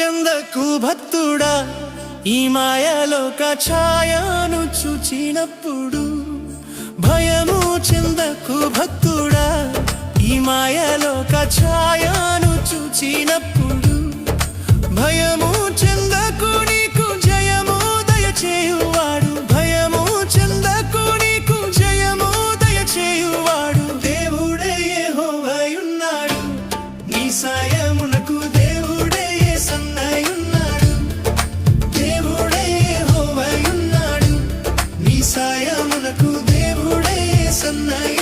చెందకు భక్తుడా ఈ మాయలోక ఛాయను చూచినప్పుడు భయము చెందకు భక్తుడా ఈ మాయలోక ఛాయను చూచినప్పుడు భయము చెందకు నీకు జయము దయచేయువాడు భయము చెందకు నీకు జయము దయచేయువాడు దేవుడే యెహోవాయున్నాడు నీ సాయమునకు దేవుడే యేసన్నయున్నాడు దేవుడే యెహోవాయున్నాడు నీ సాయమునకు దేవుడే యేసన్నయున్నాడు